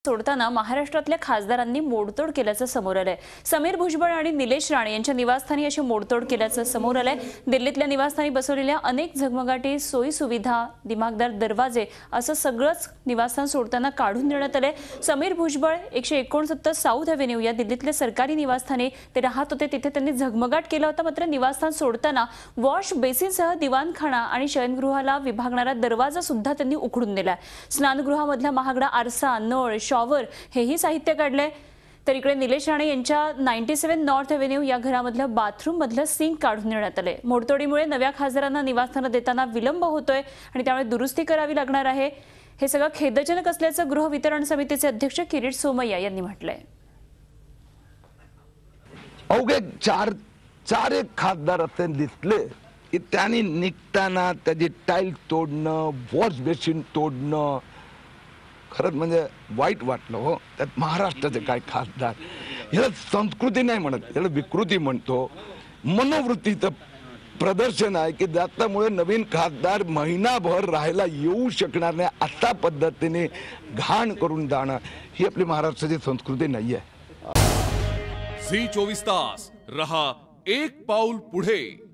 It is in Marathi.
सोडताना महाराष्ट्रातल्या खासदारांनी मोडतोड केल्याचं समोर आलंय। समीर भुजबळ आणि निलेश राणे यांच्या निवासस्थानी अशी मोडतोड केल्याचं समोर आलंय। दिल्लीतल्या निवासस्थानी बसवलेल्या अनेक झगमगाटी, सोयी सुविधा, दिमागदार दरवाजे असं सगळंच निवासस्थान सोडताना काढून देण्यात आलंय। समीर भुजबळ 169 साऊथ एव्हेन्यू या दिल्लीतल्या सरकारी निवासस्थानी ते राहत होते, तिथे त्यांनी झगमगाट केला होता। मात्र निवासस्थान सोडताना वॉश बेसिनसह दिवाणखाना आणि शयनगृहाला विभागणारा दरवाजा सुद्धा त्यांनी उखडून दिलाय। स्नानगृहामधला महागडा आरसा, नळ, शॉवर हेही साहित्य काढलंय। तर इकडे निलेश राणे यांच्या 97 नॉर्थ एव्हेन्यू या घरामधलं बाथरूम मधलं सिंक काढून देण्यात आले। मोडतोडीमुळे नव्या खासदारांना निवासस्थान देताना विलंब होतोय आणि त्यामुळे दुरुस्ती करावी लागणार आहे। हे सगळं खेदजनक असल्याचं गृह वितरण समितीचे अध्यक्ष किरीट सोमय्या यांनी म्हटलंय। अवघे चार एक खासदार असे दिसले की त्यांनी निघताना त्याची टाईल तोडणं, वॉश बेसिन तोडणं खरंच म्हणजे वाईट वाटलं हो। त्यात महाराष्ट्राचे काय खासदार, याला संस्कृती नाही म्हणत, याला विकृती म्हणतो। मनोवृत्तीचं प्रदर्शन आहे की ज्यामुळे नवीन खासदार महिनाभर राहायला येऊ शकणार नाही अशा पद्धतीने घाण करून जाणं ही आपली महाराष्ट्राची संस्कृती नाहीये। झी 24 तास रहा एक पाऊल पुढे।